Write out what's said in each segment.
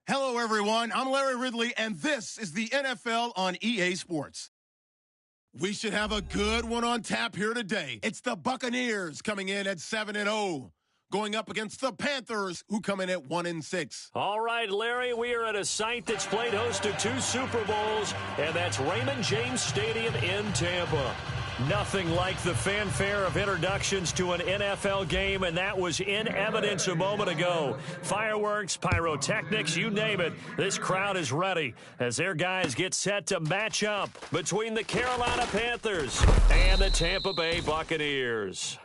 Hello, everyone. I'm Larry Ridley, and this is the NFL on EA Sports. We should have a good one on tap here today. It's the Buccaneers coming in at 7-0, going up against the Panthers, who come in at 1-6. All right, Larry, we are at a site that's played host to 2 Super Bowls, and that's Raymond James Stadium in Tampa. Nothing like the fanfare of introductions to an NFL game, and that was in evidence a moment ago. Fireworks, pyrotechnics, you name it. This crowd is ready as their guys get set to match up between the Carolina Panthers and the Tampa Bay Buccaneers.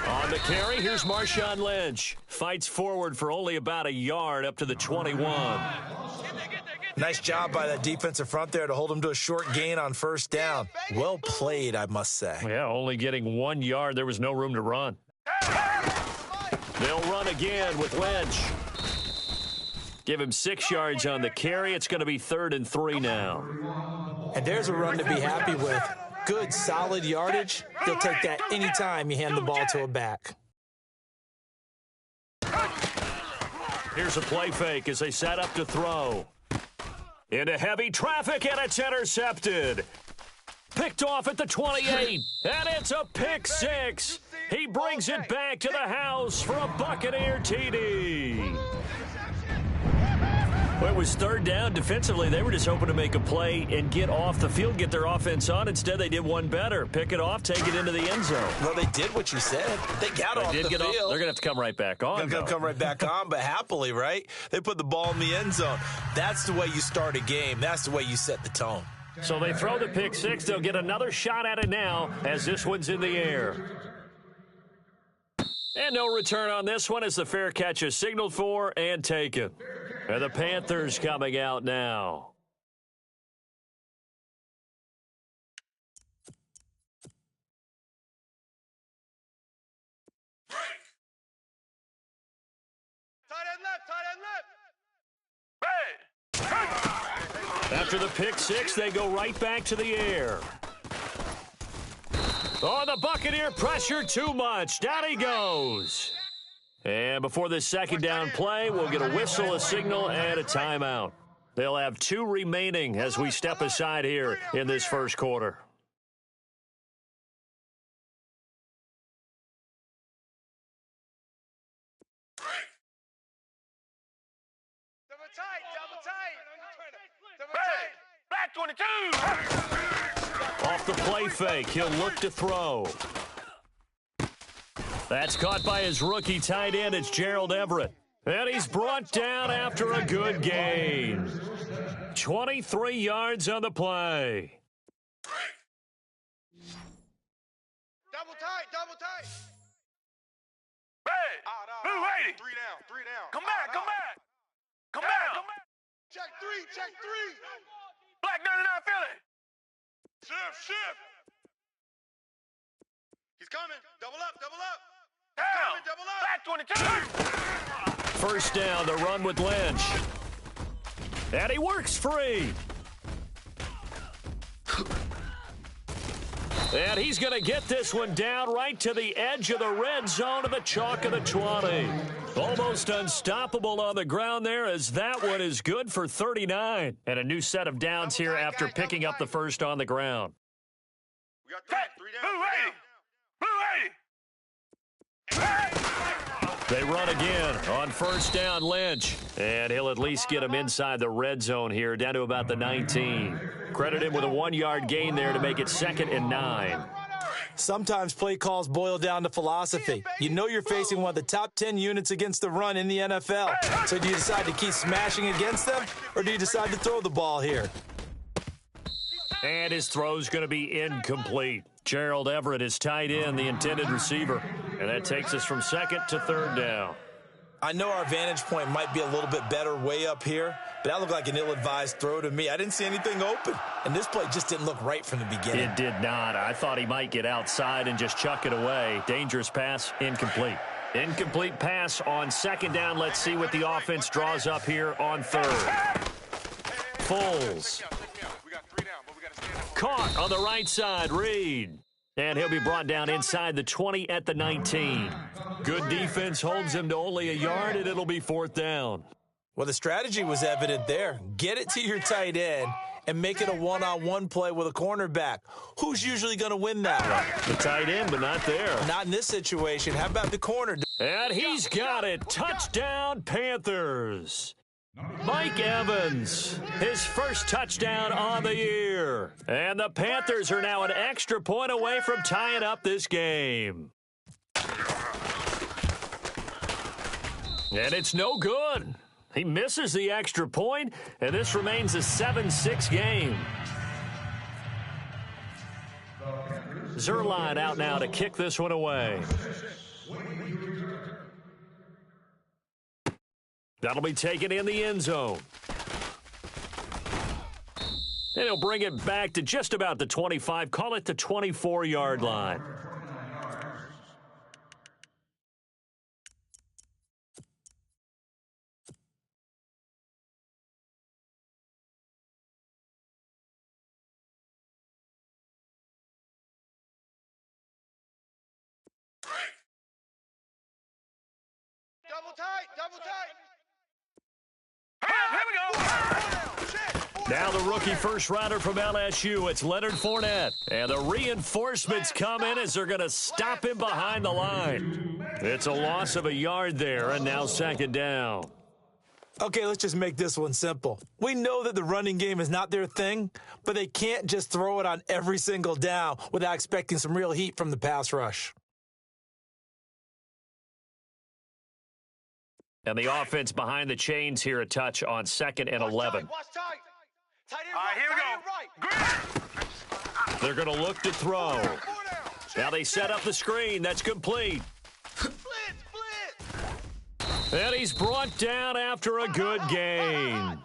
On the carry, here's Marshawn Lynch. Fights forward for only about a yard up to the 21. Nice job by that defensive front there to hold him to a short gain on first down. Well played, I must say. Yeah, only getting 1 yard. There was no room to run. They'll run again with Lynch. Give him 6 yards on the carry. It's going to be 3rd and 3 now. And there's a run to be happy with. Good, solid yardage. He'll take that anytime you hand the ball to a back. Here's a play fake as they set up to throw. Into heavy traffic, and it's intercepted. Picked off at the 28, and it's a pick 6. He brings it back to the house for a Buccaneer TD. Well, it was 3rd down. Defensively, they were just hoping to make a play and get off the field, get their offense on. Instead, they did one better. Pick it off, take it into the end zone. Well, they did what you said. They got off the field. They're going to have to come right back on. They're going to come right back on, but happily, right? They put the ball in the end zone. That's the way you start a game. That's the way you set the tone. So they throw the pick 6. They'll get another shot at it now as this one's in the air. And no return on this one as the fair catch is signaled for and taken. And the Panthers coming out now. After the pick 6, they go right back to the air. Oh, the Buccaneer pressure too much. Down he goes. And before this second down play, we'll get a whistle, a signal, and a timeout. They'll have 2 remaining as we step aside here in this first quarter. Back 22. Off the play fake, he'll look to throw. That's caught by his rookie tight end. It's Gerald Everett. And he's brought down after a good gain. 23 yards on the play. Double tight. Hey, blue 80. 3 down. Come back. Come back. Check 3. Black 99 Philly. Shift. He's coming. Double up. Down. Back 22. First down, the run with Lynch. And he works free. And he's going to get this one down right to the edge of the red zone of the chalk of the 20. Almost unstoppable on the ground there as that one is good for 39. And a new set of downs here after picking up the first on the ground. We got 3 down. Blue 80. They run again on first down, Lynch. And he'll at least get him inside the red zone here, down to about the 19. Credit him with a 1-yard gain there to make it 2nd and 9. Sometimes play calls boil down to philosophy. You know you're facing one of the top 10 units against the run in the NFL. So do you decide to keep smashing against them, or do you decide to throw the ball here? And his throw's going to be incomplete. Gerald Everett is tied in, the intended receiver. And that takes us from 2nd to 3rd down. I know our vantage point might be a little bit better way up here, but that looked like an ill-advised throw to me. I didn't see anything open, and this play just didn't look right from the beginning. It did not. I thought he might get outside and just chuck it away. Dangerous pass, incomplete. Incomplete pass on second down. Let's see what the offense draws up here on third. Foles. Caught on the right side, Reed. And he'll be brought down inside the 20 at the 19. Good defense holds him to only a yard, and it'll be fourth down. Well, the strategy was evident there. Get it to your tight end and make it a one-on-one play with a cornerback. Who's usually going to win that one? The tight end, but not there. Not in this situation. How about the corner? And he's got it. Touchdown, Panthers. Mike Evans, his first touchdown on the year. And the Panthers are now an extra point away from tying up this game. And it's no good. He misses the extra point, and this remains a 7-6 game. Zerline out now to kick this one away. That'll be taken in the end zone. And he'll bring it back to just about the 25, call it the 24-yard line. Double tight, double tight. Now the rookie first rounder from LSU, it's Leonard Fournette. And the reinforcements come in as they're going to stop him behind the line. It's a loss of a yard there, and now second down. Okay, let's just make this one simple. We know that the running game is not their thing, but they can't just throw it on every single down without expecting some real heat from the pass rush. And the offense behind the chains here, a touch on second and 11. Watch tight. Tight end right, here we go. They're going to look to throw. Now they set up the screen. That's complete. And he's brought down after a good gain.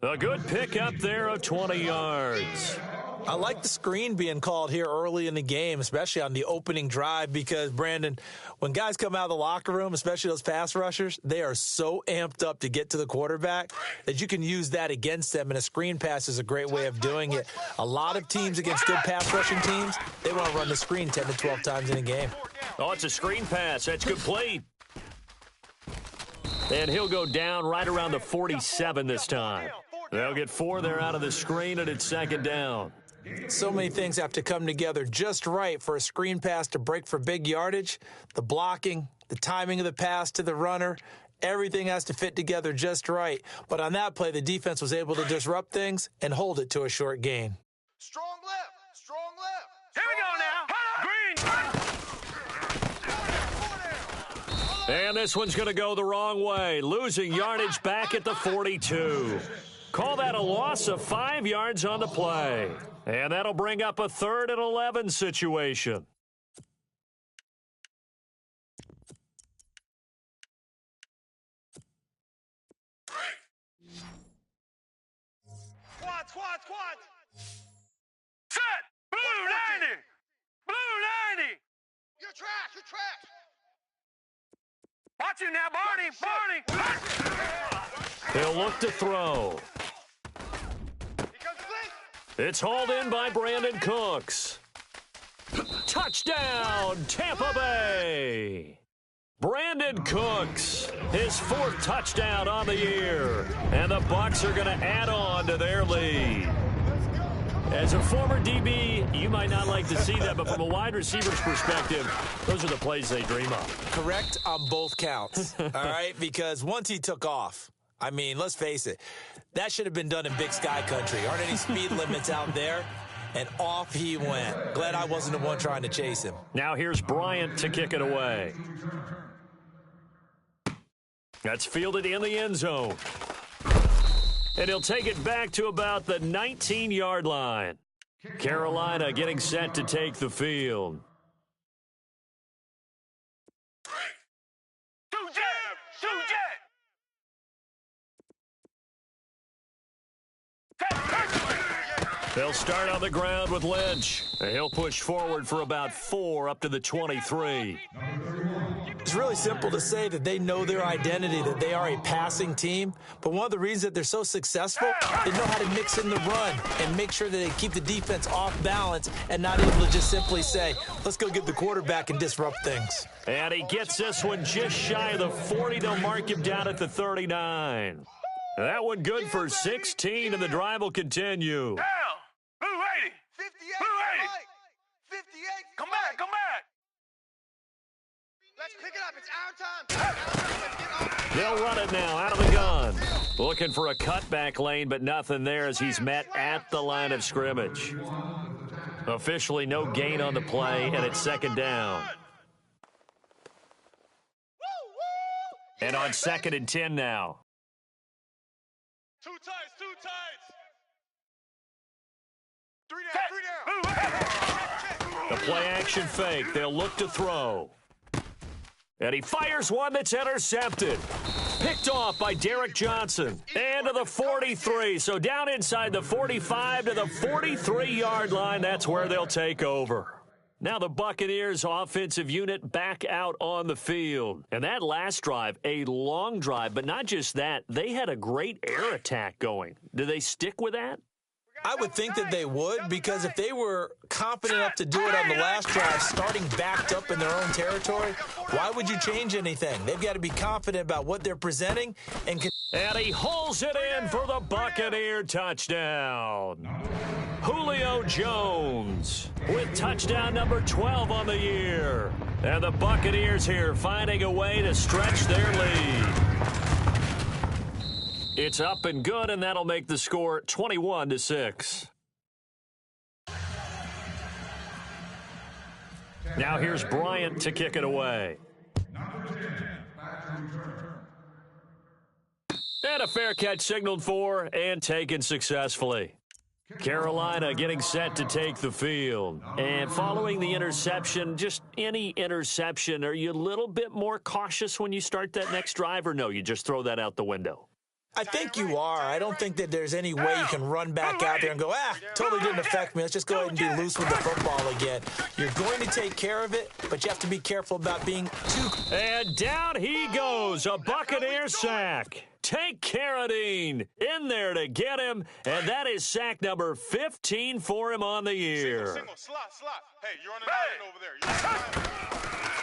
A good pickup there of 20 yards. I like the screen being called here early in the game, especially on the opening drive, because, Brandon, when guys come out of the locker room, especially those pass rushers, they are so amped up to get to the quarterback that you can use that against them, and a screen pass is a great way of doing it. A lot of teams against good pass rushing teams, they want to run the screen 10 to 12 times in a game. Oh, it's a screen pass. That's complete. And he'll go down right around the 47 this time. They'll get 4 there out of the screen, and it's second down. So many things have to come together just right for a screen pass to break for big yardage. The blocking, the timing of the pass to the runner, everything has to fit together just right. But on that play, the defense was able to disrupt things and hold it to a short gain. Strong left, strong left. Here we go now. Green. And this one's going to go the wrong way, losing yardage back at the 42. Call that a loss of 5 yards on the play. And that'll bring up a 3rd and 11 situation. Squad. Set. Blue 90. Blue 90. You're trash. Watch you now, Barney. He'll look to throw. It's hauled in by Brandon Cooks. Touchdown, Tampa Bay. Brandon Cooks, his 4th touchdown on the year. And the Bucs are going to add on to their lead. As a former DB, you might not like to see that, but from a wide receiver's perspective, those are the plays they dream of. Correct on both counts, all right? Because once he took off, I mean, let's face it, that should have been done in Big Sky Country. Aren't any speed limits out there? And off he went. Glad I wasn't the one trying to chase him. Now here's Bryant to kick it away. That's fielded in the end zone. And he'll take it back to about the 19-yard line. Carolina getting set to take the field. They'll start on the ground with Lynch. He'll push forward for about 4 up to the 23. It's really simple to say that they know their identity, that they are a passing team. But one of the reasons that they're so successful, they know how to mix in the run and make sure that they keep the defense off balance and not able to just simply say, let's go get the quarterback and disrupt things. And he gets this one just shy of the 40. They'll mark him down at the 39. That one good for 16, and the drive will continue. Down. Who ready? 58. Who ready? 58. Come back. Come back. Let's pick it up. It's our time. They'll run it now out of the gun. Looking for a cutback lane, but nothing there as he's met at the line of scrimmage. Officially no gain on the play, and it's second down. And on 2nd and 10 now. Two tights. 3 down. The play action fake. They'll look to throw. And he fires one that's intercepted. Picked off by Derek Johnson. And to the 43. So down inside the 45 to the 43-yard line. That's where they'll take over. Now the Buccaneers offensive unit back out on the field. And that last drive, a long drive, but not just that. They had a great air attack going. Do they stick with that? I would think that they would, because if they were confident enough to do it on the last drive, starting backed up in their own territory, why would you change anything? They've got to be confident about what they're presenting. And he hauls it in for the Buccaneer touchdown. Julio Jones with touchdown number 12 on the year. And the Buccaneers here finding a way to stretch their lead. It's up and good, and that'll make the score 21-6. Now here's Bryant to kick it away. And a fair catch signaled for and taken successfully. Carolina getting set to take the field. And following the interception, just any interception, are you a little bit more cautious when you start that next drive, or no, you just throw that out the window? I think you are. I don't think that there's any way you can run back out there and go, totally didn't affect me. Let's just go ahead and be loose with the football again. You're going to take care of it, but you have to be careful about being too... And down he goes, a Buccaneer sack. Take Carradine in there to get him, and that is sack number 15 for him on the year. Single, slot. Hey, you're on an island over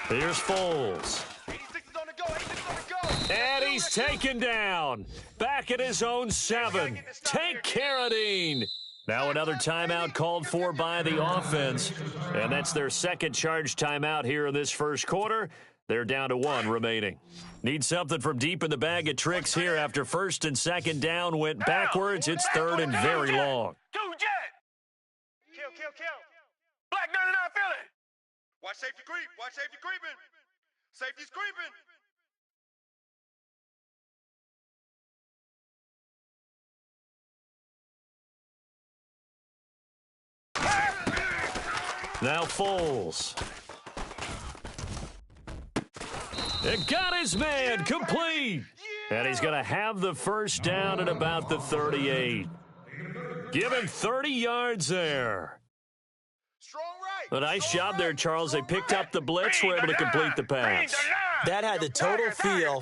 there. Here's Foles. 86 is on the go. 86 on the go. And he's taken down. Back at his own 7. Take Carradine. Now another timeout called for by the offense. And that's their second charge timeout here in this first quarter. They're down to 1 remaining. Need something from deep in the bag of tricks here after first and second down went backwards. It's third and very long. Kill. Black 99 Philly. Watch safety creeping. Safety's creeping. Now Foles. It got his man complete. And he's going to have the first down at about the 38. Give him 30 yards there. A nice job there, Charles. They picked up the blitz, were able to complete the pass. That had the total feel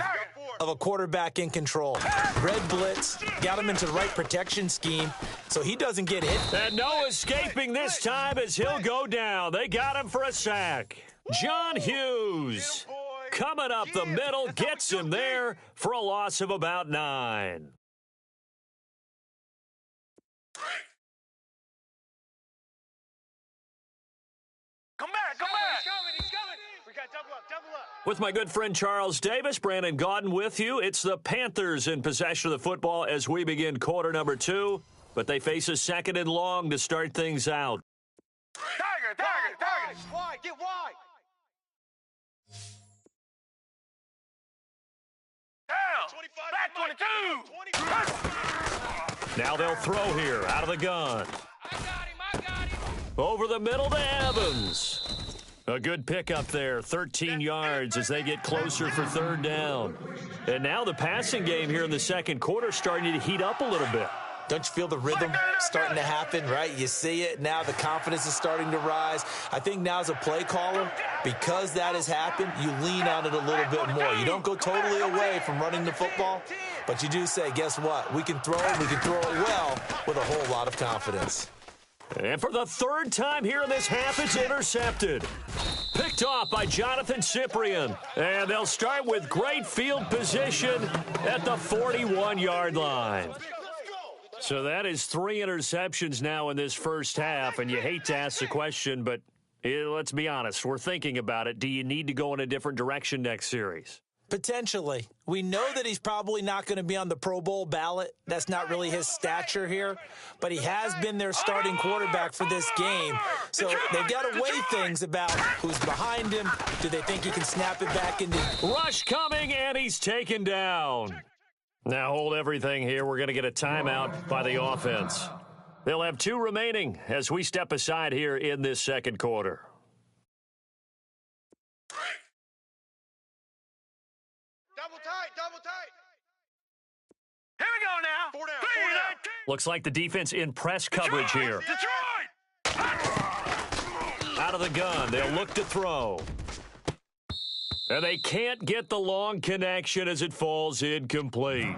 of a quarterback in control. Red blitz, got him into the right protection scheme, so he doesn't get hit. And no escaping this time as he'll go down. They got him for a sack. John Hughes coming up the middle, gets him there for a loss of about 9. Come back. He's coming. We got double up. With my good friend Charles Davis, Brandon Gaudin with you. It's the Panthers in possession of the football as we begin quarter number 2. But they face a second and long to start things out. Tiger. Wide, get wide. Down. Back 22. Now they'll throw here out of the gun. I got him. Over the middle to Evans. A good pickup there, 13 yards as they get closer for third down. And now the passing game here in the second quarter starting to heat up a little bit. Don't you feel the rhythm starting to happen, right? You see it now. The confidence is starting to rise. I think now as a play caller, because that has happened, you lean on it a little bit more. You don't go totally away from running the football, but you do say, guess what? We can throw it. We can throw it well with a whole lot of confidence. And for the third time here in this half, it's intercepted. Picked off by Jonathan Cyprien. And they'll start with great field position at the 41-yard line. So that is 3 interceptions now in this first half. And you hate to ask the question, but let's be honest. We're thinking about it. Do you need to go in a different direction next series? Potentially. We know that he's probably not going to be on the Pro Bowl ballot. That's not really his stature here. But he has been their starting quarterback for this game. So they've got to weigh things about who's behind him. Do they think he can snap it back into... Rush coming, and he's taken down. Now hold everything here. We're going to get a timeout by the offense. They'll have 2 remaining as we step aside here in this second quarter. Double tight. Here we go now. 4 down. Looks like the defense in press coverage here. Detroit! Out of the gun, they'll look to throw. And they can't get the long connection as it falls incomplete.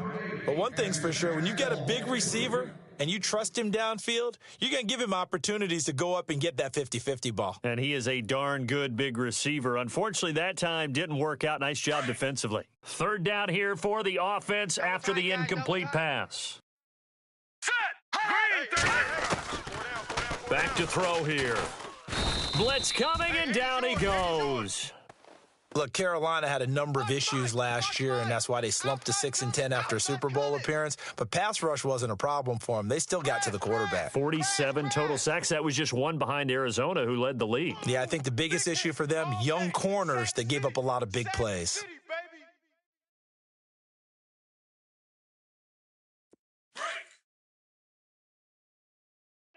But one thing's for sure, when you've got a big receiver and you trust him downfield, you're going to give him opportunities to go up and get that 50-50 ball. And he is a darn good big receiver. Unfortunately, that time didn't work out. Nice job defensively. Third down here for the offense after the incomplete pass. Set! Back to throw here. Blitz coming, and down he goes. Look, Carolina had a number of issues last year, and that's why they slumped to 6-10 after a Super Bowl appearance. But pass rush wasn't a problem for them. They still got to the quarterback. 47 total sacks. That was just one behind Arizona, who led the league. Yeah, I think the biggest issue for them, young corners that gave up a lot of big plays.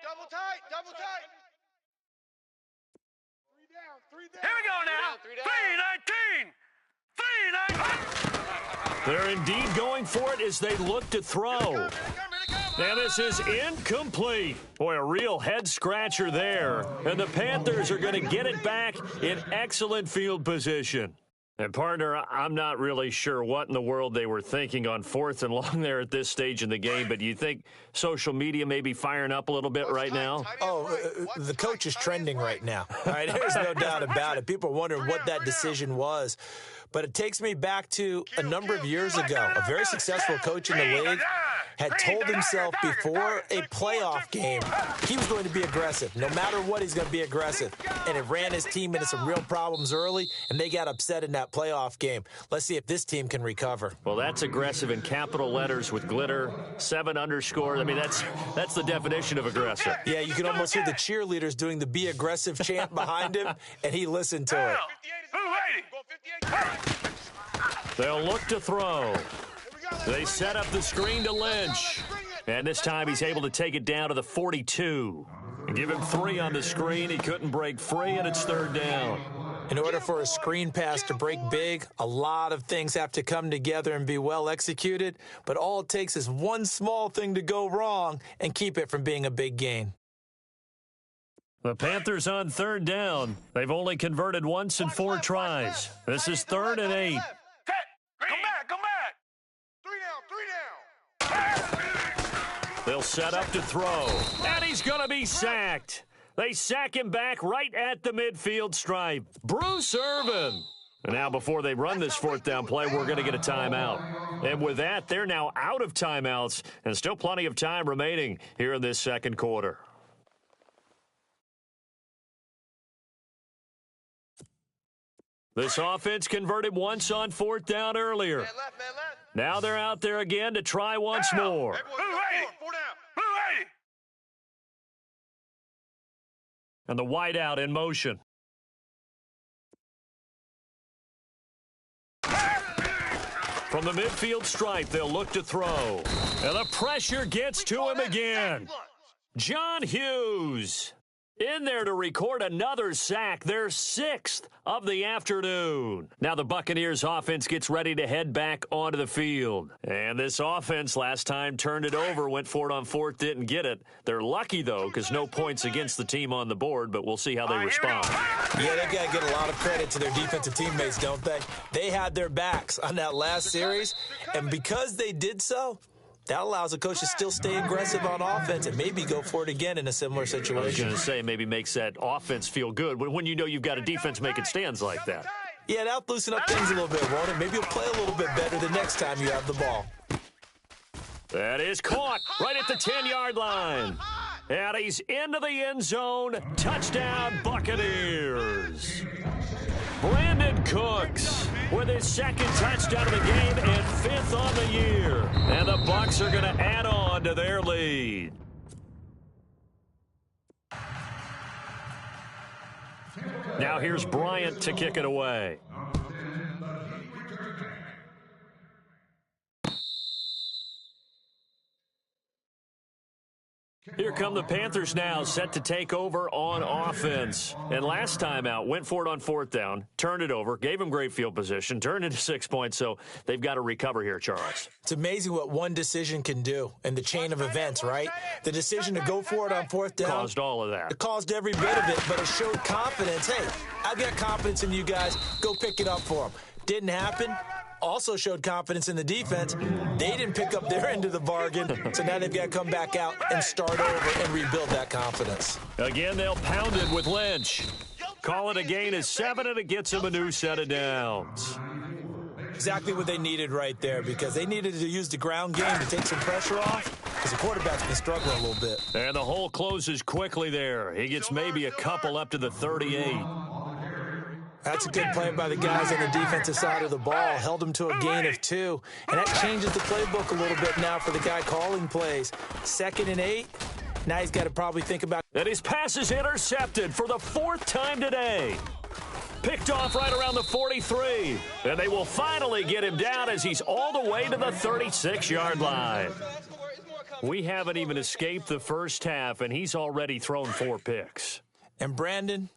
Double tight. Here we go now. 3-19. They're indeed going for it as they look to throw. And this is incomplete. Boy, a real head-scratcher there. And the Panthers are going to get it back in excellent field position. And, partner, I'm not really sure what in the world they were thinking on 4th and long there at this stage in the game, but you think social media may be firing up a little bit right now? Oh, the coach is trending right now. All right, there's no doubt about it. People are wondering what that decision was. But it takes me back to a number of years ago. A very successful coach in the league had told himself before a playoff game he was going to be aggressive. No matter what, he's going to be aggressive. And it ran his team into some real problems early, and they got upset in that playoff game. Let's see if this team can recover. Well, that's aggressive in capital letters with glitter, 7 underscore. I mean, that's the definition of aggressive. Yeah, you can almost hear the cheerleaders doing the be aggressive chant behind him, and he listened to it. They'll look to throw. They set up the screen to Lynch. And this time he's able to take it down to the 42. Give him 3 on the screen. He couldn't break free, and it's 3rd down. In order for a screen pass to break big, a lot of things have to come together and be well executed. But all it takes is one small thing to go wrong and keep it from being a big gain. The Panthers on 3rd down. They've only converted once in 4 tries. This is 3rd and 8. Come back. 3 down. They'll set up to throw. And he's going to be sacked. They sack him back right at the midfield stripe. Bruce Irvin. And now before they run this 4th down play, we're going to get a timeout. And with that, they're now out of timeouts and still plenty of time remaining here in this second quarter. This offense converted once on 4th down earlier. Man left. Now they're out there again to try once more. 4 down. And the wideout in motion. From the midfield stripe, they'll look to throw. And the pressure gets to him again. John Hughes. In there to record another sack, their 6th of the afternoon. Now the Buccaneers offense gets ready to head back onto the field. And this offense last time turned it over, went for it on 4th, didn't get it. They're lucky, though, because no points against the team on the board, but we'll see how they respond. Yeah, they've got to get a lot of credit to their defensive teammates, don't they? They had their backs on that last series, and because they did so, that allows the coach to still stay aggressive on offense and maybe go for it again in a similar situation. I was going to say, maybe makes that offense feel good when you know you've got a defense making stands like that. Yeah, that'll loosen up things a little bit, won't it? Maybe you'll play a little bit better the next time you have the ball. That is caught right at the 10-yard line. And he's into the end zone. Touchdown, Buccaneers. Brandon Cooks with his 2nd touchdown of the game and 5th on the year. And the Bucs are going to add on to their lead. Now here's Bryant to kick it away. Here come the Panthers now, set to take over on offense. And last time out, went for it on 4th down, turned it over, gave them great field position, turned into 6 points, so they've got to recover here, Charles. It's amazing what one decision can do in the chain of events, right? The decision to go for it on 4th down. Caused all of that. It caused every bit of it, but it showed confidence. Hey, I've got confidence in you guys. Go pick it up for them. Didn't happen. Also showed confidence in the defense. They didn't pick up their end of the bargain, so now they've got to come back out and start over and rebuild that confidence. Again, they'll pound it with Lynch. Call it a gain of 7, and it gets them a new set of downs. Exactly what they needed right there, because they needed to use the ground game to take some pressure off, because the quarterback's been struggling a little bit. And the hole closes quickly there. He gets maybe a couple up to the 38. That's a good play by the guys on the defensive side of the ball. Held them to a gain of 2. And that changes the playbook a little bit now for the guy calling plays. 2nd and 8. Now he's got to probably think about... And his pass is intercepted for the 4th time today. Picked off right around the 43. And they will finally get him down as he's all the way to the 36-yard line. We haven't even escaped the first half, and he's already thrown 4 picks. And Brandon,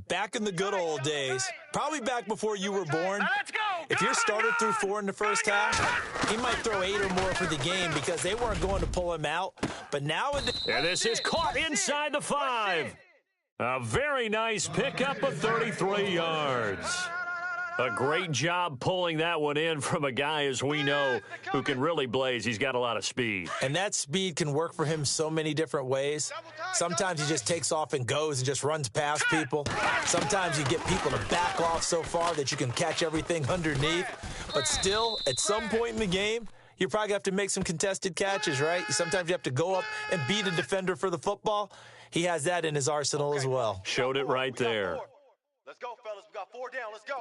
back in the good old days, probably back before you were born, if your starter threw 4 in the first half, he might throw 8 or more for the game because they weren't going to pull him out. But nowadays... And this is caught inside the 5. A very nice pickup of 33 yards. A great job pulling that one in from a guy, as we know, who can really blaze. He's got a lot of speed. And that speed can work for him so many different ways. Sometimes he just takes off and goes and just runs past people. Sometimes you get people to back off so far that you can catch everything underneath. But still, at some point in the game, you probably have to make some contested catches, right? Sometimes you have to go up and beat a defender for the football. He has that in his arsenal as well. Showed it right there. Let's go, fellas. We got 4 down. Let's go.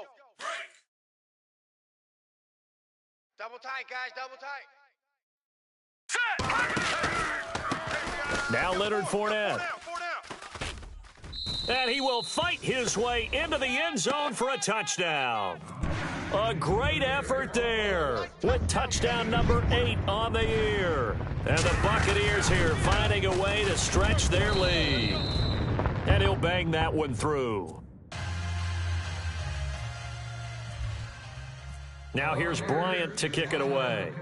Double tight, guys. Double tight. Now Leonard Fournette. And he will fight his way into the end zone for a touchdown. A great effort there with touchdown number 8 on the year. And the Buccaneers here finding a way to stretch their lead. And he'll bang that one through. Now here's Bryant to kick it away.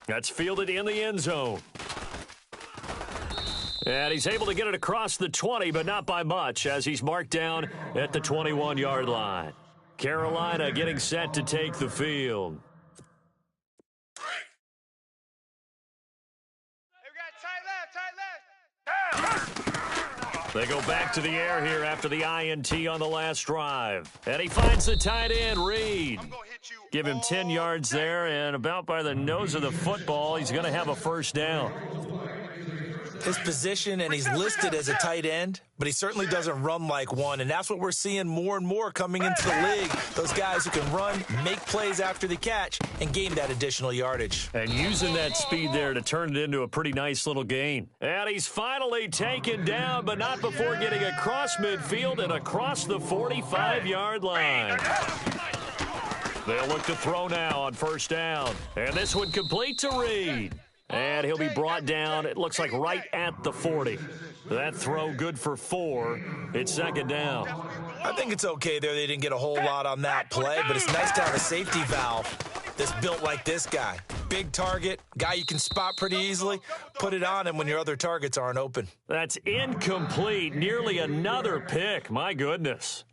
That's fielded in the end zone. And he's able to get it across the 20, but not by much, as he's marked down at the 21-yard line. Carolina getting set to take the field. They go back to the air here after the INT on the last drive. And he finds the tight end, Reed. Give him 10 yards there, and about by the nose of the football, he's going to have a first down. His position, and he's listed as a tight end, but he certainly doesn't run like one, and that's what we're seeing more and more coming into the league. Those guys who can run, make plays after the catch, and gain that additional yardage. And using that speed there to turn it into a pretty nice little gain. And he's finally taken down, but not before getting across midfield and across the 45-yard line. They'll look to throw now on first down. And this one complete to Reed. And he'll be brought down, it looks like right at the 40. That throw good for 4. It's second down. I think it's okay there. They didn't get a whole lot on that play, but it's nice to have a safety valve that's built like this guy. Big target, guy you can spot pretty easily. Put it on him when your other targets aren't open. That's incomplete. Nearly another pick. My goodness.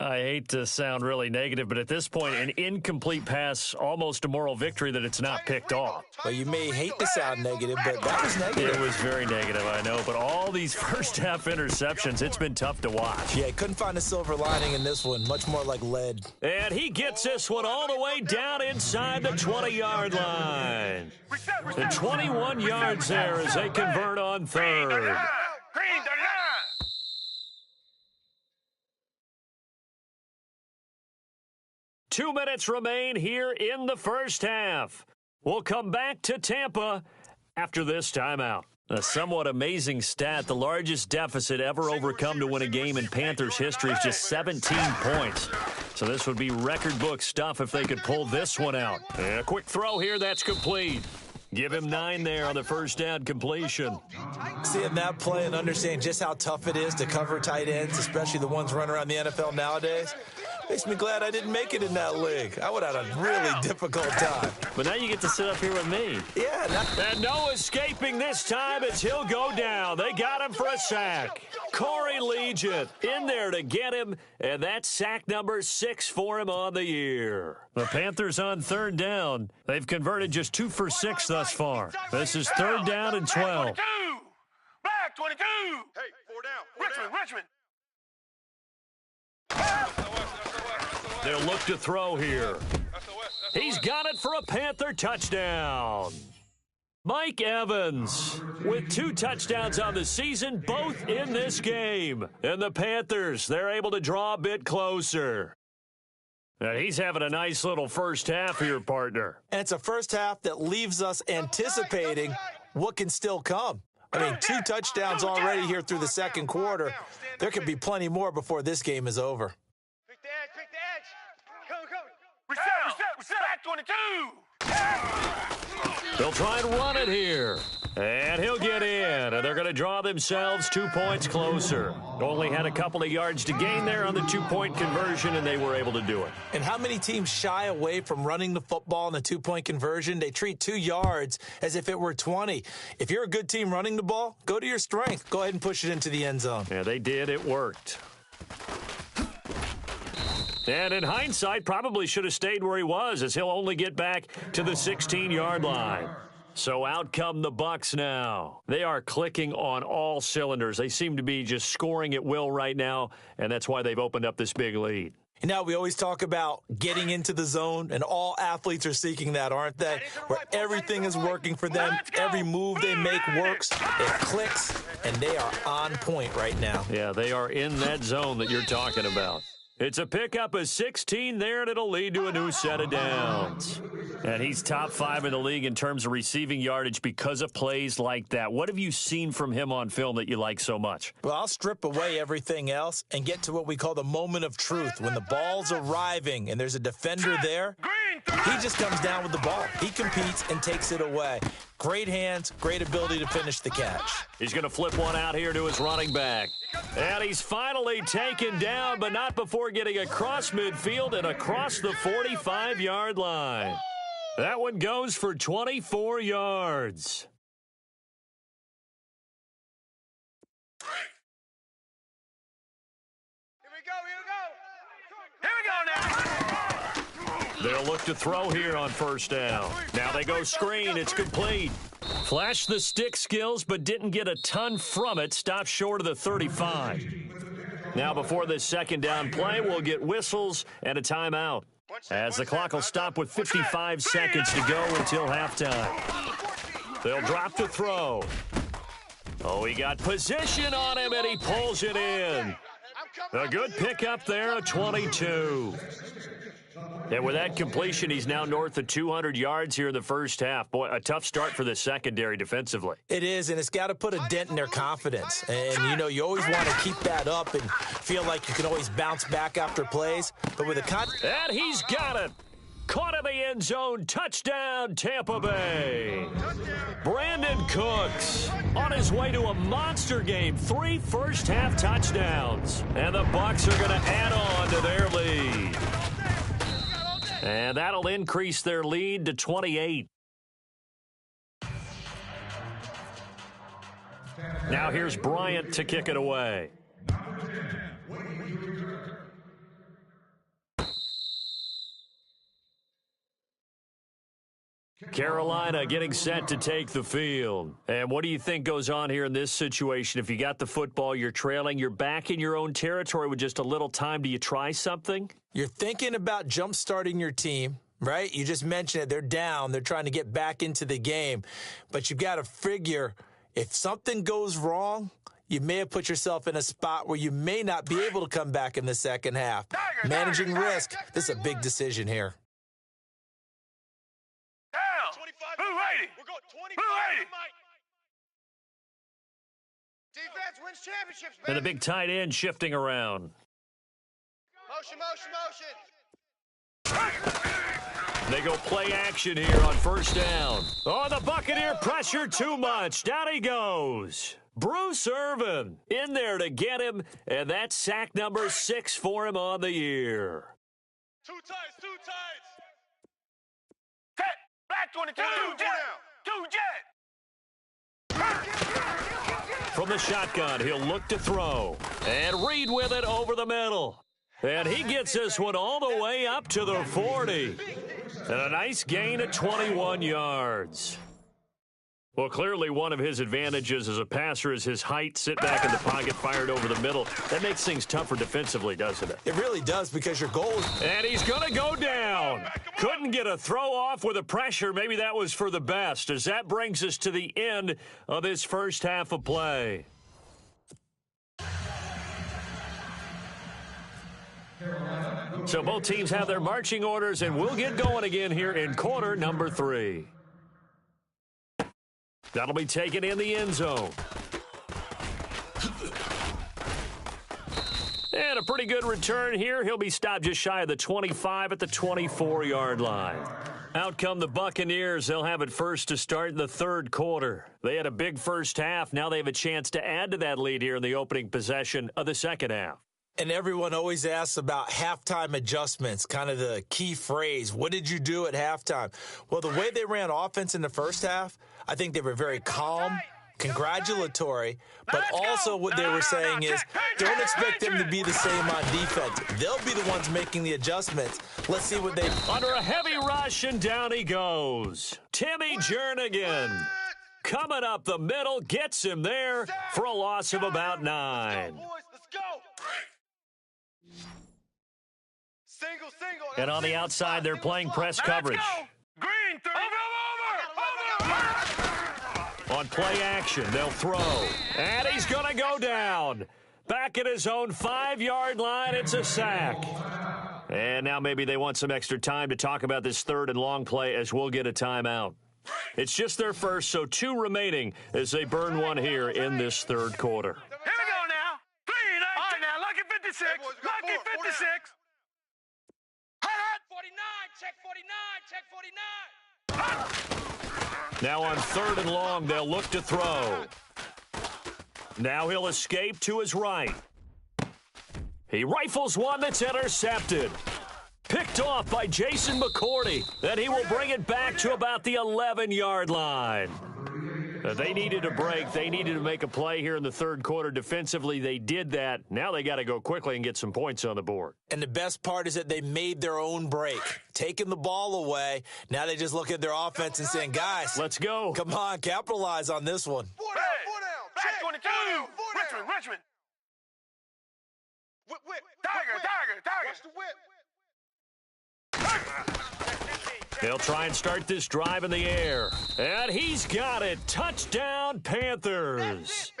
I hate to sound really negative, but at this point, an incomplete pass, almost a moral victory that it's not picked off. Well, you may hate to sound negative, but that was negative. It was very negative, I know, but all these first-half interceptions, it's been tough to watch. Yeah, couldn't find a silver lining in this one, much more like lead. And he gets this one all the way down inside the 20-yard line. The 21 yards there as they convert on third. 2 minutes remain here in the first half. We'll come back to Tampa after this timeout. A somewhat amazing stat. The largest deficit ever overcome to win a game in Panthers history is just 17 points. So this would be record book stuff if they could pull this one out. And a quick throw here, that's complete. Give him 9 there on the first down completion. Seeing that play and understanding just how tough it is to cover tight ends, especially the ones running around the NFL nowadays, makes me glad I didn't make it in that league. I would have had a really difficult time. But now you get to sit up here with me. Yeah. And no escaping this time as he'll go down. They got him for a sack. Corey Legion in there to get him, and that's sack number 6 for him on the year. The Panthers on third down. They've converted just 2 for 6 thus far. This is third down and 12. Black 22. Hey, 4 down. Richmond. They'll look to throw here. He's got it for a Panther touchdown. Mike Evans with 2 touchdowns on the season, both in this game. And the Panthers, they're able to draw a bit closer. And he's having a nice little first half here, partner. And it's a first half that leaves us anticipating what can still come. I mean, 2 touchdowns already here through the second quarter. There could be plenty more before this game is over. Pick the edge. Come. Reset. Back 22. They'll try and run it here. And he'll get in. And they're going to draw themselves 2 points closer. Only had a couple of yards to gain there on the 2-point conversion, and they were able to do it. And how many teams shy away from running the football in the 2-point conversion? They treat 2 yards as if it were 20. If you're a good team running the ball, go to your strength. Go ahead and push it into the end zone. Yeah, they did. It worked. And in hindsight, probably should have stayed where he was, as he'll only get back to the 16-yard line. So out come the Bucs now. They are clicking on all cylinders. They seem to be just scoring at will right now, and that's why they've opened up this big lead. You know, we always talk about getting into the zone, and all athletes are seeking that, aren't they? Where everything is working for them. Every move they make works. It clicks, and they are on point right now. Yeah, they are in that zone that you're talking about. It's a pickup of 16 there, and it'll lead to a new set of downs. And he's top 5 in the league in terms of receiving yardage because of plays like that. What have you seen from him on film that you like so much? Well, I'll strip away everything else and get to what we call the moment of truth. When the ball's arriving and there's a defender there, he just comes down with the ball. He competes and takes it away. Great hands, great ability to finish the catch. He's going to flip one out here to his running back. And he's finally taken down, but not before getting across midfield and across the 45-yard line. That one goes for 24 yards. Here we go now. They'll look to throw here on first down. Now they go screen. It's complete. Flashed the stick skills, but didn't get a ton from it. Stopped short of the 35. Now before this second down play, we'll get whistles and a timeout, as the clock will stop with 55 seconds to go until halftime. They'll drop the throw. Oh, he got position on him, and he pulls it in. A good pickup there, a 22. And with that completion, he's now north of 200 yards here in the first half. Boy, a tough start for the secondary defensively. It is, and it's got to put a dent in their confidence. And, you know, you always want to keep that up and feel like you can always bounce back after plays. But with a and he's got it. Caught in the end zone. Touchdown, Tampa Bay. Brandon Cooks on his way to a monster game. 3 first-half touchdowns. And the Bucs are going to add on to their lead. And that'll increase their lead to 28. Now here's Bryant to kick it away. Carolina getting set to take the field. And what do you think goes on here in this situation? If you got the football, you're trailing, you're back in your own territory with just a little time. Do you try something? You're thinking about jump-starting your team, right? You just mentioned it. They're down. They're trying to get back into the game. But you've got to figure if something goes wrong, you may have put yourself in a spot where you may not be able to come back in the second half. Managing risk, this is a big decision here. We're going 25. Defense wins championships, baby. And the big tight end shifting around. Motion. They go play action here on first down. Oh, the Buccaneer pressure too much. Down he goes. Bruce Irvin in there to get him, and that's sack number 6 for him on the year. Two tights. Back 22. Two jet. From the shotgun, he'll look to throw. And Reed with it over the middle. And he gets this one all the way up to the 40. And a nice gain of 21 yards. Well, clearly one of his advantages as a passer is his height. Sit back in the pocket, fired over the middle. That makes things tougher defensively, doesn't it? It really does, because your goal is... And he's going to go down. Couldn't get a throw off with the pressure. Maybe that was for the best, as that brings us to the end of this first half of play. So both teams have their marching orders, and we'll get going again here in quarter number 3. That'll be taken in the end zone. And a pretty good return here. He'll be stopped just shy of the 25 at the 24-yard line. Out come the Buccaneers. They'll have it first to start in the third quarter. They had a big first half. Now they have a chance to add to that lead here in the opening possession of the second half. And everyone always asks about halftime adjustments, kind of the key phrase. What did you do at halftime? Well, the way they ran offense in the first half, I think they were very calm, congratulatory, but also what they were saying is don't expect them to be the same on defense. They'll be the ones making the adjustments. Let's see what they... Under a heavy rush, and down he goes. Timmy Jernigan coming up the middle, gets him there for a loss of about 9. Let's go. Single. And on the outside, they're playing press coverage. Green 3. Over. On play action, they'll throw. And he's going to go down. Back at his own 5-yard line, it's a sack. And now maybe they want some extra time to talk about this third and long play, as we'll get a timeout. It's just their first, so 2 remaining as they burn one here in this third quarter. Here we go now. 3. All right, now, lucky 56. Lucky 56. Hot. 49. Check 49. Now on third and long, they'll look to throw. Now he'll escape to his right. He rifles one that's intercepted. Picked off by Jason McCourty. Then he will bring it back to about the 11-yard line. They needed a break. They needed to make a play here in the third quarter. Defensively, they did that. Now they got to go quickly and get some points on the board. And the best part is that they made their own break, taking the ball away. Now they just look at their offense and saying, guys, let's go. Come on, capitalize on this one. 4 down. Back 22. Richmond. Whip. Tiger. Watch the whip. They'll try and start this drive in the air. And he's got it. Touchdown, Panthers.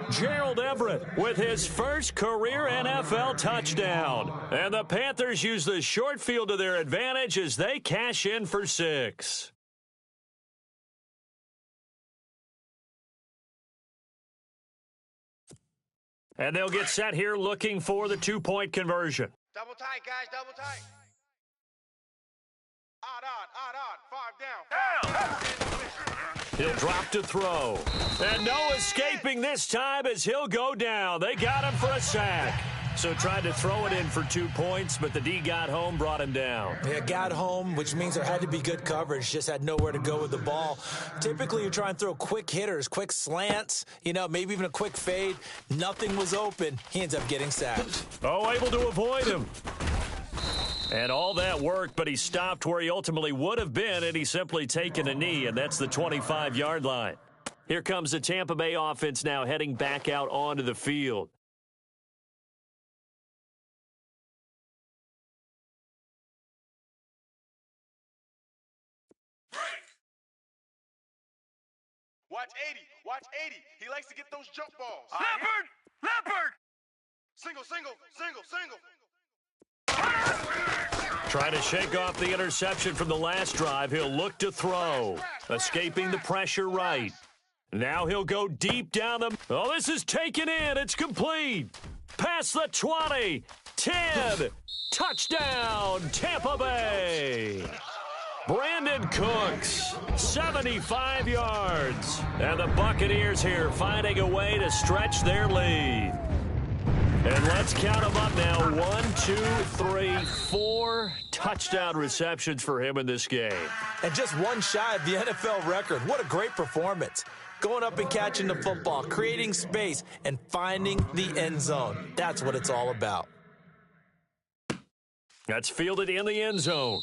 Gerald Everett with his first career NFL touchdown. And the Panthers use the short field to their advantage as they cash in for 6. And they'll get set here looking for the 2-point conversion. Double tight, guys. Double tight. Odd. 5 down. He'll drop to throw. And no escaping this time as he'll go down. They got him for a sack. So tried to throw it in for 2 points, but the D got home, brought him down. Yeah, got home, which means there had to be good coverage. Just had nowhere to go with the ball. Typically, you try and throw quick hitters, quick slants, maybe even a quick fade. Nothing was open. He ends up getting sacked. Oh, able to avoid him. And all that worked, but he stopped where he ultimately would have been had he simply taken a knee, and that's the 25-yard line. Here comes the Tampa Bay offense now heading back out onto the field. Watch 80. He likes to get those jump balls. Leopard! Single. Trying to shake off the interception from the last drive. He'll look to throw. Escaping the pressure right. Now he'll go deep down the... Oh, this is taken in. It's complete. Past the 20. 10. Touchdown, Tampa Bay. Brandon Cooks, 75 yards. And the Buccaneers here finding a way to stretch their lead. And let's count them up now. 1, 2, 3, 4 touchdown receptions for him in this game. And just one shy of the NFL record. What a great performance. Going up and catching the football, creating space, and finding the end zone. That's what it's all about. That's fielded in the end zone.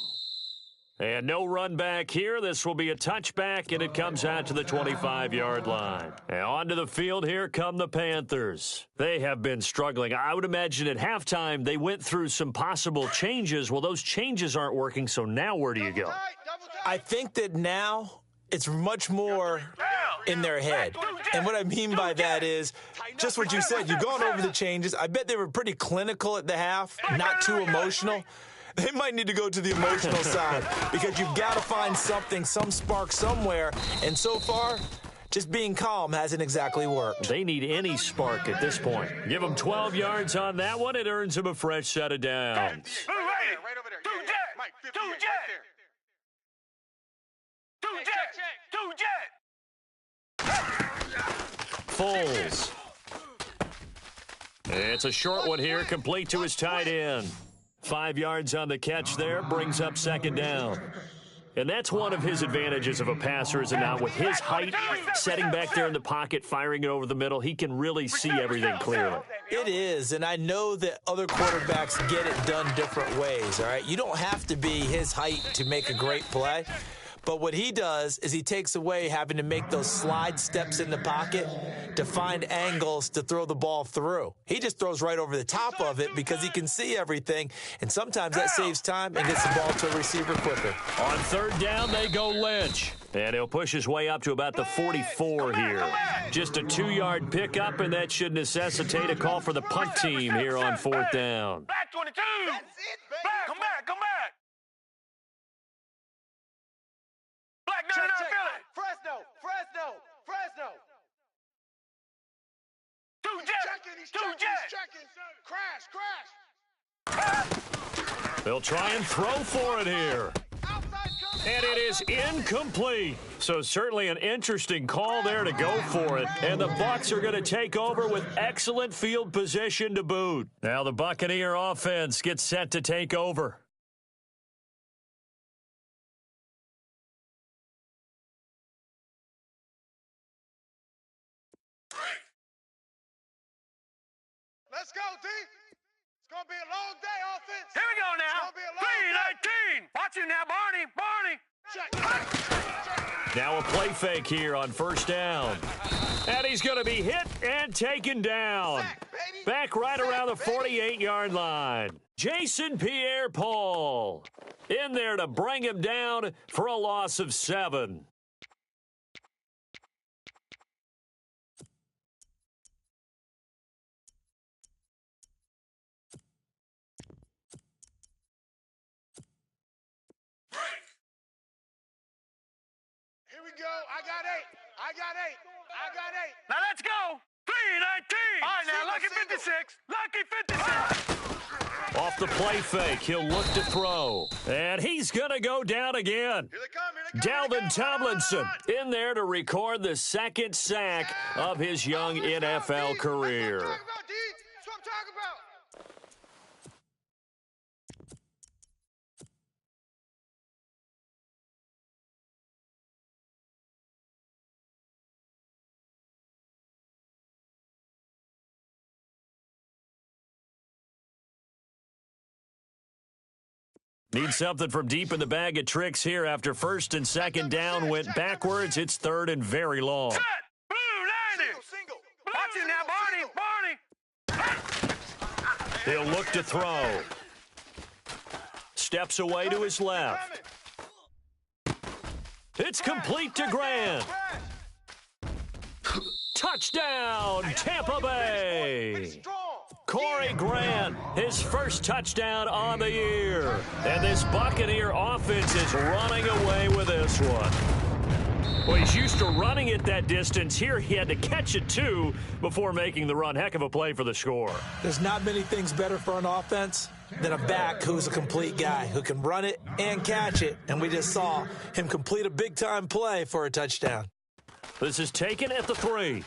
And no run back here. This will be a touchback, and it comes out to the 25-yard line. And onto the field, here come the Panthers. They have been struggling. I would imagine at halftime they went through some possible changes. Well, those changes aren't working, so now where do you go? I think that now it's much more in their head. And what I mean by that is just what you said. You've gone over the changes. I bet they were pretty clinical at the half, not too emotional. They might need to go to the emotional side because you've got to find something, some spark somewhere. And so far, just being calm hasn't exactly worked. They need any spark at this point. Give them 12 yards on that one. It earns them a fresh set of downs. Right over there. Two jet. Foles. It's a short one here, complete to his tight end. 5 yards on the catch there, brings up second down. And that's one of his advantages of a passer, is it not? With his height, setting back there in the pocket, firing it over the middle, he can really see everything clearly. It is, and I know that other quarterbacks get it done different ways, all right? You don't have to be his height to make a great play. But what he does is he takes away having to make those slide steps in the pocket to find angles to throw the ball through. He just throws right over the top of it because he can see everything, and sometimes that saves time and gets the ball to a receiver quicker. On third down, they go Lynch. And he'll push his way up to about the 44 here. Just a 2-yard pickup, and that should necessitate a call for the punt team here on fourth down. Back 22. That's it, baby. Come back. Black 99 Philly. Fresno. Two jet. Crash. They'll try and throw for it here. And it is incomplete. So certainly an interesting call there to go for it. And the Bucs are going to take over with excellent field position to boot. Now the Buccaneer offense gets set to take over. Let's go, D. It's going to be a long day, offense. Here we go now. 3-19. Watch you now, Barney. Check. Now a play fake here on first down. And he's going to be hit and taken down. Back right around the 48-yard line. Jason Pierre-Paul in there to bring him down for a loss of 7. Here we go. I got eight. Now let's go. 3-19. All right, now, lucky 56. Off the play fake, he'll look to throw. And he's going to go down again. Here they come. Dalvin Tomlinson in there to record the second sack of his young NFL career. That's what I'm talking about. Need something from deep in the bag of tricks here after first and second down went backwards. It's third and very long. Set. Blue 90. Single. Watch it now, Barney. He'll look to throw. Steps away to his left. It's complete to Grant. Touchdown, Tampa Bay. Corey Grant, his first touchdown on the year. And this Buccaneer offense is running away with this one. Well, he's used to running it that distance. Here he had to catch it, too, before making the run. Heck of a play for the score. There's not many things better for an offense than a back who's a complete guy, who can run it and catch it. And we just saw him complete a big-time play for a touchdown. This is taken at the 3.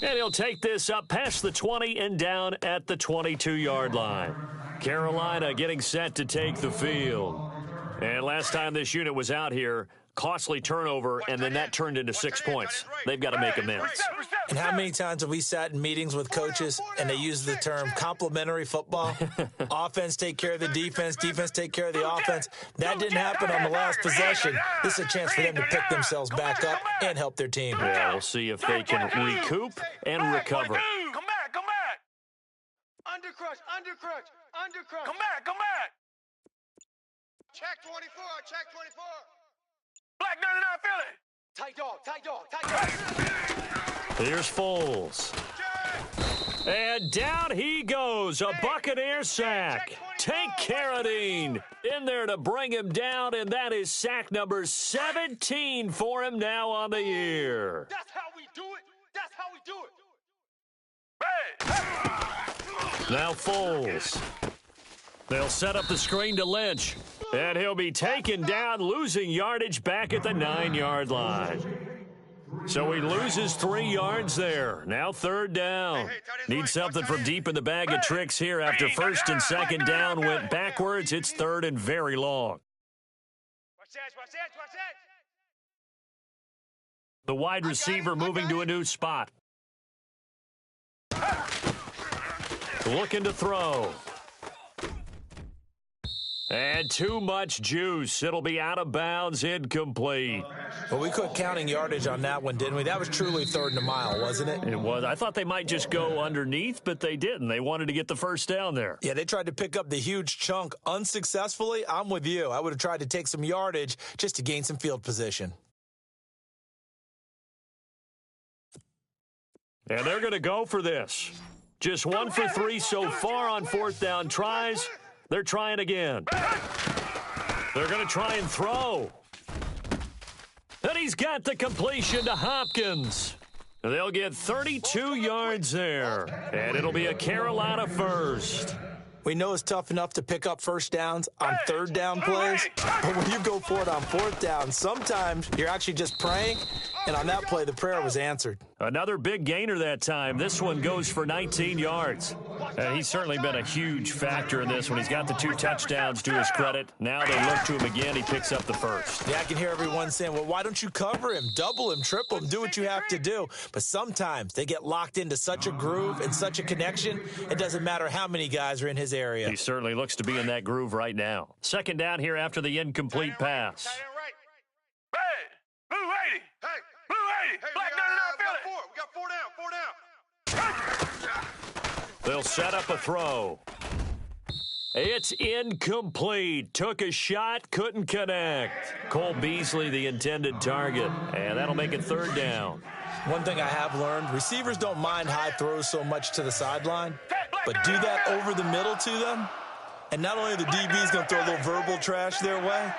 And he'll take this up past the 20 and down at the 22-yard line. Carolina getting set to take the field. And last time this unit was out here, costly turnover, and then that turned into 6 points. They've got to make amends. And how many times have we sat in meetings with coaches and they use the term complementary football? Offense take care of the defense, defense take care of the offense. That didn't happen on the last possession. This is a chance for them to pick themselves back up and help their team. Yeah, we'll see if they can recoup and recover. Come back, come back. Undercrush. Come back. Check 24. Black 99 Philly. Here's Foles. And down he goes, a Buccaneer sack. Tank Carradine in there to bring him down, and that is sack number 17 for him now on the year. That's how we do it. Now Foles. They'll set up the screen to Lynch, and he'll be taken down, losing yardage back at the 9-yard line. So he loses 3 yards there. Now third down. Need something from deep in the bag of tricks here after first and second down went backwards. It's third and very long. Watch that. The wide receiver moving to a new spot. Looking to throw. And too much juice. It'll be out of bounds, incomplete. Well, we quit counting yardage on that one, didn't we? That was truly third and a mile, wasn't it? It was. I thought they might just go underneath, but they didn't. They wanted to get the first down there. Yeah, they tried to pick up the huge chunk unsuccessfully. I'm with you. I would have tried to take some yardage just to gain some field position. And they're going to go for this. Just 1 for 3 so far on fourth down tries. They're trying again. They're going to try and throw. And he's got the completion to Hopkins. They'll get 32 yards there. And it'll be a Carolina first. We know it's tough enough to pick up first downs on third down plays, but when you go for it on fourth down, sometimes you're actually just praying, and on that play, the prayer was answered. Another big gainer that time. This one goes for 19 yards. He's certainly been a huge factor in this one. He's got the 2 touchdowns to his credit. Now they look to him again. He picks up the first. Yeah, I can hear everyone saying, well, why don't you cover him, double him, triple him, do what you have to do. But sometimes they get locked into such a groove and such a connection, it doesn't matter how many guys are in his area. He certainly looks to be in that groove right now. Second down here after the incomplete pass. Blue 80. Hey, Black 99 Philly. we got 4 down. They'll set up a throw. It's incomplete. Took a shot, couldn't connect. Cole Beasley, the intended target. And that'll make it third down. One thing I have learned, receivers don't mind high throws so much to the sideline, but do that over the middle to them, and not only the DB's going to throw a little verbal trash their way,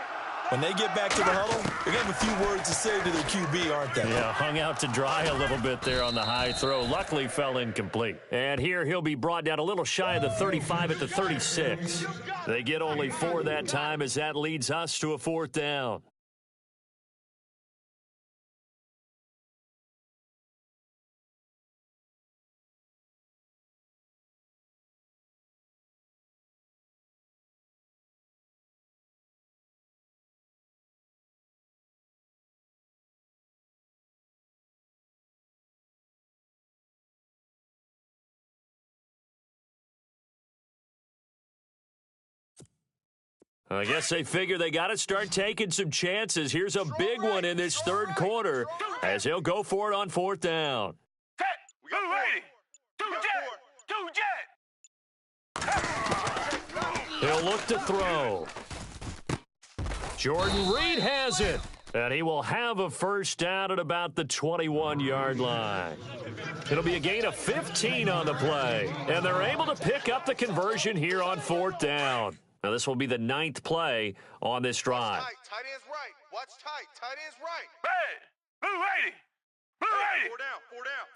When they get back to the huddle, they're going to have a few words to say to their QB, aren't they? Yeah, hung out to dry a little bit there on the high throw. Luckily fell incomplete. And here he'll be brought down a little shy of the 35 at the 36. They get only 4 that time as that leads us to a 4th down. I guess they figure they got to start taking some chances. Here's a big one in this third quarter as he'll go for it on 4th down. Set. 280. 2 jet. He'll look to throw. Jordan Reed has it. And he will have a first down at about the 21-yard line. It'll be a gain of 15 on the play. And they're able to pick up the conversion here on 4th down. Now, this will be the 9th play on this drive. Watch tight. Tight end's right. Watch tight. Tight end's right. Hey. 280. 280. 4 down. 4 down.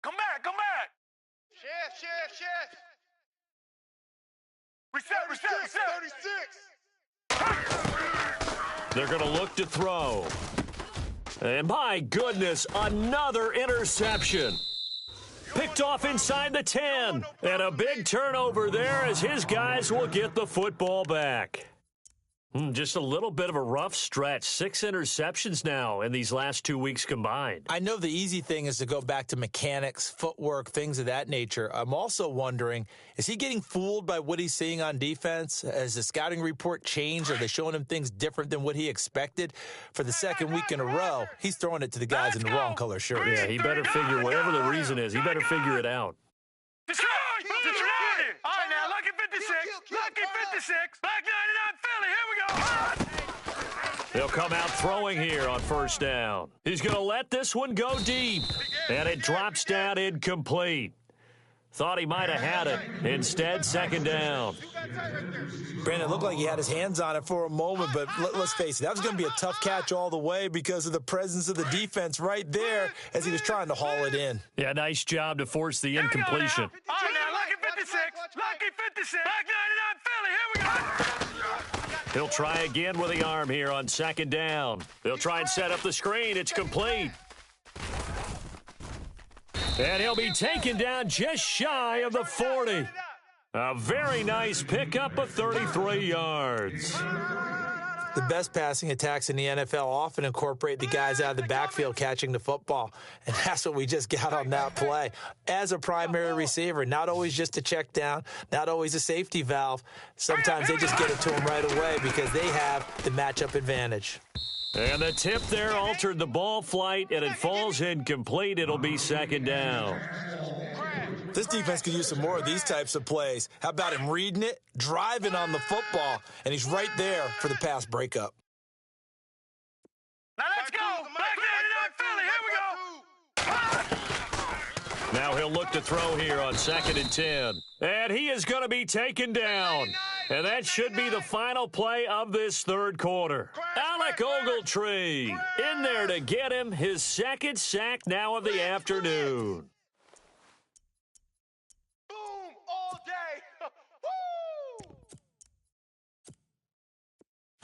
Come back. Come back. Chef. Reset. 36. They're going to look to throw. And my goodness, another interception. Picked off inside the 10. And a big turnover there as his guys will get the football back. Just a little bit of a rough stretch. 6 interceptions now in these last 2 weeks combined. I know the easy thing is to go back to mechanics, footwork, things of that nature. I'm also wondering, is he getting fooled by what he's seeing on defense? Has the scouting report changed? Are they showing him things different than what he expected? For the second week in a row, he's throwing it to the guys in the wrong color shirts. Yeah, he better figure, whatever the reason is, he better figure it out. Detroit. All right, now, lucky 56. Lucky 56. Black 99 Philly. Here we go. He'll come out throwing here on first down. He's going to let this one go deep. And it drops down incomplete. Thought he might have had it. Instead, second down. Brandon, it looked like he had his hands on it for a moment, but let's face it, that was going to be a tough catch all the way because of the presence of the defense right there as he was trying to haul it in. Yeah, nice job to force the incompletion. All right, now, lucky 56. Lucky 56. Black 99 Philly. Here we go. He'll try again with the arm here on second down. They'll try and set up the screen. It's complete. And he'll be taken down just shy of the 40. A very nice pickup of 33 yards. The best passing attacks in the NFL often incorporate the guys out of the backfield catching the football. And that's what we just got on that play. As a primary receiver, not always just a check down, not always a safety valve. Sometimes they just get it to him right away because they have the matchup advantage. And the tip there altered the ball flight, and it falls incomplete. It'll be second down. This defense could use some more of these types of plays. How about him reading it, driving on the football, and he's right there for the pass breakup. Now let's go. Black 99 Philly. Here we go. Now he'll look to throw here on second and 10. And he is going to be taken down. And that should be the final play of this third quarter. Alec Ogletree in there to get him his second sack now of the afternoon. Boom all day. Woo!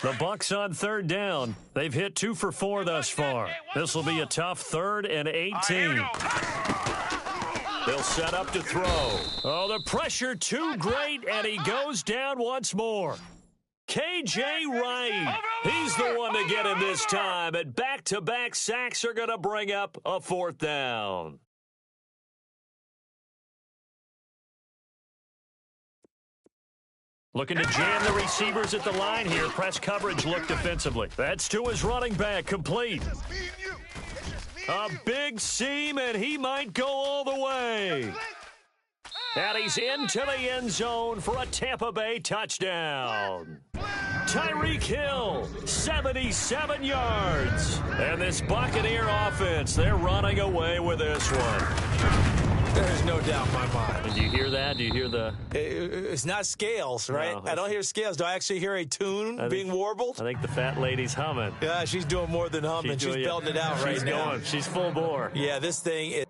The Bucks on third down. They've hit 2 for 4 thus far. This will be a tough 3rd and 18. They'll set up to throw. Oh, the pressure too great, and he goes down once more. K.J. Wright, he's the one to get him this time, and back-to-back sacks are going to bring up a 4th down. Looking to jam the receivers at the line here. Press coverage look defensively. That's to his running back, complete. A big seam, and he might go all the way. And he's into the end zone for a Tampa Bay touchdown. Tyreek Hill, 77 yards. And this Buccaneer offense, they're running away with this one. There's no doubt in my mind. And do you hear that? Do you hear the... It's not scales, right? No, I don't hear scales. Do I actually hear a tune being warbled? I think the fat lady's humming. Yeah, she's doing more than humming. She's belting it out right now. She's full bore. Yeah, this thing is